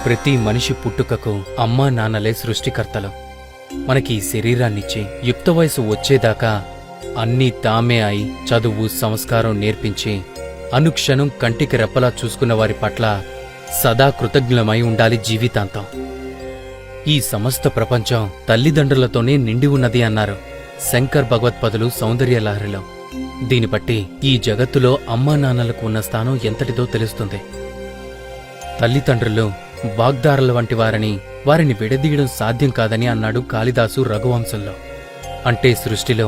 ప్రతి మనిషి పుట్టుకకు అమ్మా నాన్నలే సృష్టికర్తలు. మనకి ఈ శరీరాన్నిచ్చి యుక్త వయసు వచ్చేదాకా అన్నీ తామే అయి చదువు సంస్కారం నేర్పించి అనుక్షణం కంటికి రెప్పలా చూసుకున్న వారి పట్ల సదా కృతజ్ఞులమై ఉండాలి జీవితాంతం. ఈ సమస్త ప్రపంచం తల్లిదండ్రులతోనే నిండి ఉన్నది అన్నారు శంకర్ భగవత్పదులు సౌందర్యలహరిలో. దీని బట్టి ఈ జగత్తులో అమ్మా నాన్నలకు ఉన్న స్థానం ఎంతటిదో తెలుస్తుంది. తల్లిదండ్రులు వాగ్దారుల వంటి వారని, వారిని విడదీయడం సాధ్యం కాదని అన్నాడు కాళిదాసు రఘువంశంలో. అంటే సృష్టిలో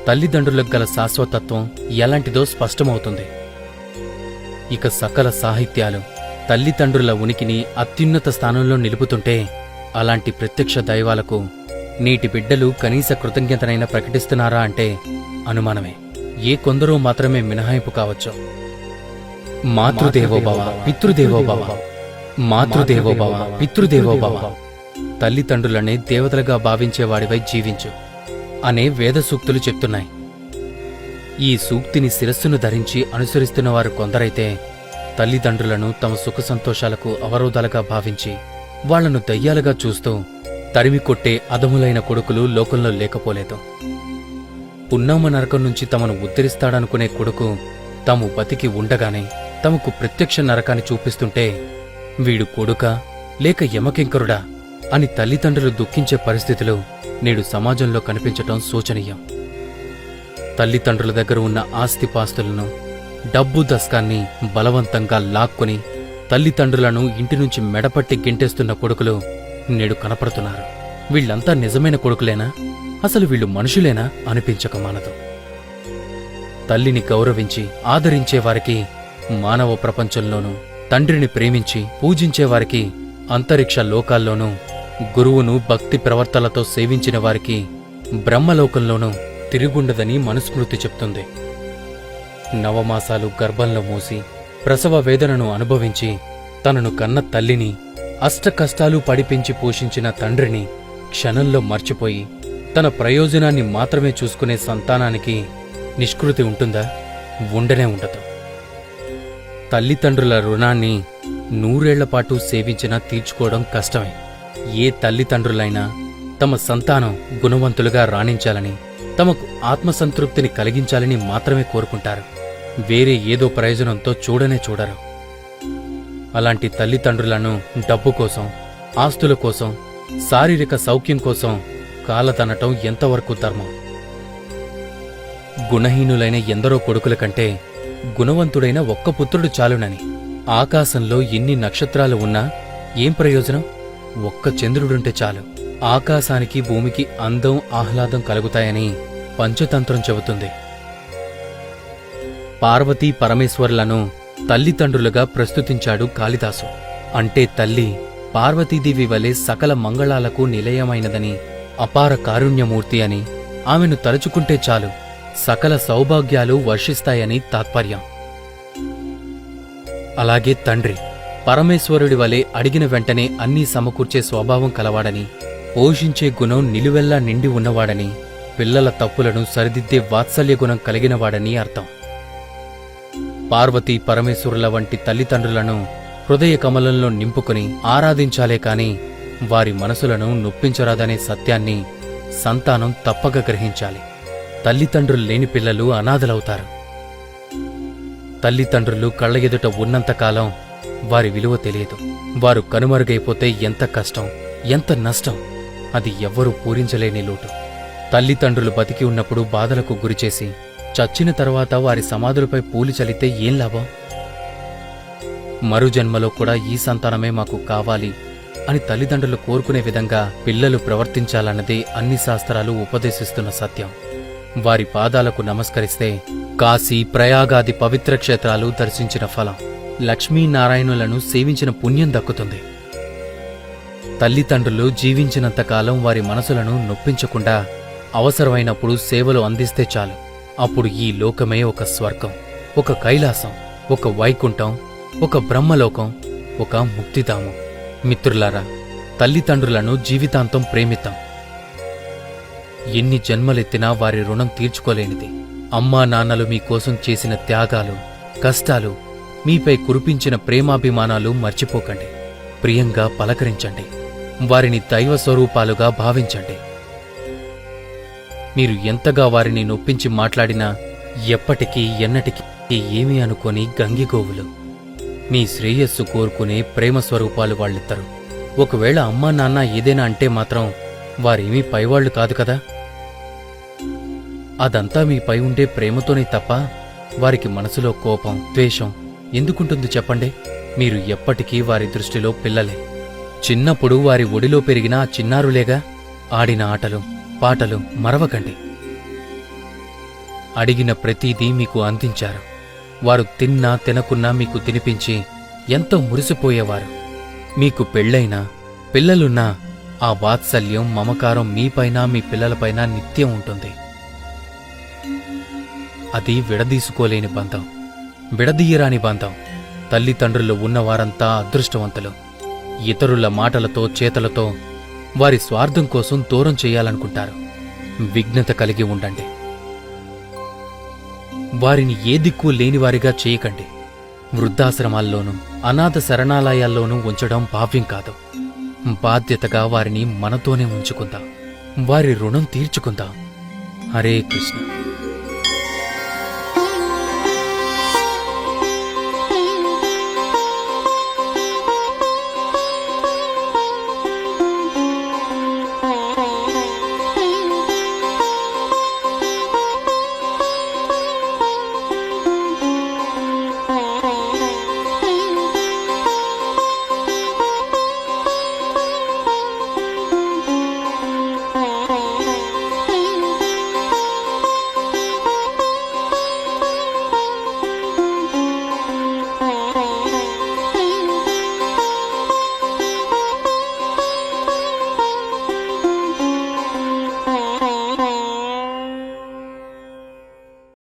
తల్లిదండ్రులకు గల శాశ్వతత్వం ఎలాంటిదో స్పష్టమవుతుంది. ఇక సకల సాహిత్యాలు తల్లిదండ్రుల ఉనికిని అత్యున్నత స్థానంలో నిలుపుతుంటే, అలాంటి ప్రత్యక్ష దైవాలకు నేటి బిడ్డలు కనీస కృతజ్ఞతనైనా ప్రకటిస్తున్నారా అంటే అనుమానమే. ఏ కొందరో మాత్రమే మినహాయింపు కావచ్చు. మాతృదేవోభవ పితృదేవోభవ, మాతృదేవోభవ పితృదేవోభవ, తల్లిదండ్రులనే దేవతలుగా భావించేవాడివై జీవించు అనే వేద సూక్తులు చెప్తున్నాయి. ఈ సూక్తిని శిరస్సును ధరించి అనుసరిస్తున్నవారు కొందరైతే తల్లిదండ్రులను తమ సుఖ సంతోషాలకు అవరోధాలుగా భావించి వాళ్లను దయ్యాలుగా చూస్తూ తరిమి కొట్టే అధములైన కొడుకులు లోకంలో లేకపోలేదు. పున్నామ నరకం నుంచి తమను ఉద్ధరిస్తాడనుకునే కొడుకు తాము బతికి ఉండగానే తమకు ప్రత్యక్ష నరకాన్ని చూపిస్తుంటే, వీడు కొడుకా లేక యమకింకరుడా అని తల్లిదండ్రులు దుఃఖించే పరిస్థితులు నేడు సమాజంలో కనిపించటం శోచనీయం. తల్లిదండ్రుల దగ్గర ఉన్న ఆస్తిపాస్తులను, డబ్బు దస్కాన్ని బలవంతంగా లాక్కొని తల్లిదండ్రులను ఇంటి నుంచి మెడపట్టి గింటేస్తున్న కొడుకులు నేడు కనపడుతున్నారు. వీళ్లంతా నిజమైన కొడుకులేనా? అసలు వీళ్ళు మనుషులేనా అనిపించక మానదు. తల్లిని గౌరవించి ఆదరించేవారికి మానవ ప్రపంచంలోనూ, తండ్రిని ప్రేమించి పూజించేవారికి అంతరిక్ష లోకాల్లోనూ, గురువును భక్తి ప్రవర్తనలతో సేవించిన వారికి బ్రహ్మలోకంలోనూ తిరుగుండదని మనుస్మృతి చెప్తుంది. నవమాసాలు గర్భంలో మోసి ప్రసవ వేదనను అనుభవించి తనను కన్న తల్లిని, అష్టకష్టాలు పడిపించి పోషించిన తండ్రిని క్షణంలో మర్చిపోయి తన ప్రయోజనాన్ని మాత్రమే చూసుకునే సంతానానికి నిష్కృతి ఉంటుందా? ఉండనే ఉండదు. తల్లిదండ్రుల రుణాన్ని 100 ఏళ్లపాటు సేవించినా తీర్చుకోవడం కష్టమే. ఏ తల్లిదండ్రులైనా తమ సంతానం గుణవంతులుగా రాణించాలని, తమకు ఆత్మసంతృప్తిని కలిగించాలని మాత్రమే కోరుకుంటారు. వేరే ఏదో ప్రయోజనంతో చూడనే చూడరు. అలాంటి తల్లిదండ్రులను డబ్బు కోసం, ఆస్తుల కోసం, శారీరక సౌఖ్యం కోసం కాలతనటం ఎంతవరకు ధర్మం? గుణహీనులైన ఎందరో కొడుకుల కంటే గుణవంతుడైన ఒక్క పుత్రుడు చాలునని. ఆకాశంలో ఎన్ని నక్షత్రాలు ఉన్నా ఏం ప్రయోజనం? ఒక్క చంద్రుడుంటే చాలు. ఆకాశానికి భూమికి అందం ఆహ్లాదం కలుగుతాయని పంచతంత్రం చెబుతుంది. పార్వతీ పరమేశ్వరులను తల్లిదండ్రులుగా ప్రస్తుతించాడు కాళిదాసు. అంటే తల్లి పార్వతీదేవి వలె సకల మంగళాలకు నిలయమైనదని, అపార కారుణ్యమూర్తి అని, ఆమెను తలుచుకుంటే చాలు సకల సౌభాగ్యాలు వర్షిస్తాయని తాత్పర్యం. అలాగే తండ్రి పరమేశ్వరుడి వలె అడిగిన వెంటనే అన్నీ సమకూర్చే స్వభావం కలవాడని, పోషించే గుణం నిలువెల్లా నిండి ఉన్నవాడని, పిల్లల తప్పులను సరిదిద్దే వాత్సల్య గుణం కలిగినవాడని అర్థం. పార్వతీ పరమేశ్వరుల వంటి తల్లిదండ్రులను హృదయ కమలంలో నింపుకుని ఆరాధించాలే కాని వారి మనసులను నొప్పించరాదనే సత్యాన్ని సంతానం తప్పక గ్రహించాలి. తల్లిదండ్రులు లేని పిల్లలు అనాథలవుతారు. తల్లిదండ్రులు కళ్ల ఎదుట ఉన్నంతకాలం వారి విలువ తెలియదు. వారు కనుమరుగైపోతే ఎంత కష్టం, ఎంత నష్టం, అది ఎవ్వరూ పూరించలేని లోటు. తల్లిదండ్రులు బతికి ఉన్నప్పుడు బాధలకు గురిచేసి చచ్చిన తర్వాత వారి సమాధులపై పూలు చల్లితే ఏం లాభం? మరుజన్మలో కూడా ఈ సంతానమే మాకు కావాలి అని తల్లిదండ్రులు కోరుకునే విధంగా పిల్లలు ప్రవర్తించాలన్నదే అన్ని శాస్త్రాలు ఉపదేశిస్తున్న సత్యం. వారి పాదాలకు నమస్కరిస్తే కాశీ, ప్రయాగాది పవిత్ర క్షేత్రాలు దర్శించిన ఫలం, లక్ష్మీనారాయణులను సేవించిన పుణ్యం దక్కుతుంది. తల్లిదండ్రులు జీవించినంతకాలం వారి మనసులను నొప్పించకుండా అవసరమైనప్పుడు సేవలు అందిస్తే చాలు. అప్పుడు ఈ లోకమే ఒక స్వర్గం, ఒక కైలాసం, ఒక వైకుంఠం, ఒక బ్రహ్మలోకం, ఒక ముక్తిధామం. మిత్రులారా, తల్లిదండ్రులను జీవితాంతం ప్రేమిద్దాం. ఎన్ని జన్మలెత్తినా వారి రుణం తీర్చుకోలేనిది. అమ్మా నాన్నలు మీకోసం చేసిన త్యాగాలు, కష్టాలు, మీపై కురిపించిన ప్రేమాభిమానాలు మర్చిపోకండి. ప్రియంగా పలకరించండి. వారిని దైవ స్వరూపాలుగా భావించండి. మీరు ఎంతగా వారిని నొప్పించి మాట్లాడినా ఎప్పటికీ ఎన్నటికీ ఏమీ అనుకోని గంగిగోవులు. మీ శ్రేయస్సు కోరుకునే ప్రేమ స్వరూపాలు వాళ్ళిద్దరు. ఒకవేళ అమ్మా నాన్న ఏదైనా అంటే మాత్రం వారేమీ పైవాళ్లు కాదు కదా. అదంతా మీపై ఉండే ప్రేమతోనే తప్ప వారికి మనసులో కోపం, ద్వేషం ఎందుకుంటుంది చెప్పండి? మీరు ఎప్పటికీ వారి దృష్టిలో పిల్లలే. చిన్నప్పుడు వారి ఒడిలో పెరిగిన ఆ చిన్నారులేగా. ఆడిన ఆటలు, పాటలు మరవకండి. అడిగిన ప్రతీదీ మీకు అందించారు. వారు తిన్నా తినకున్నా మీకు తినిపించి ఎంతో మురిసిపోయేవారు. మీకు పెళ్ళైనా పిల్లలున్నా ఆ వాత్సల్యం, మమకారం మీపైన మీ పిల్లలపైన నిత్యం ఉంటుంది. అది విడదీసుకోలేని బంధం, విడదీయరాని బంధం. తల్లిదండ్రులు ఉన్నవారంతా అదృష్టవంతులు. ఇతరుల మాటలతో, చేతలతో వారి స్వార్థం కోసం దూరం చెయ్యాలనుకుంటారు. విఘ్నత కలిగి ఉండండి. వారిని ఏ దిక్కు లేనివారిగా చేయకండి. వృద్ధాశ్రమాల్లోనూ అనాథ శరణాలయాల్లోనూ ఉంచడం భావ్యం కాదు. బాధ్యతగా వారిని మనతోనే ఉంచుకుందాం. వారి రుణం తీర్చుకుందాం. హరే కృష్ణ.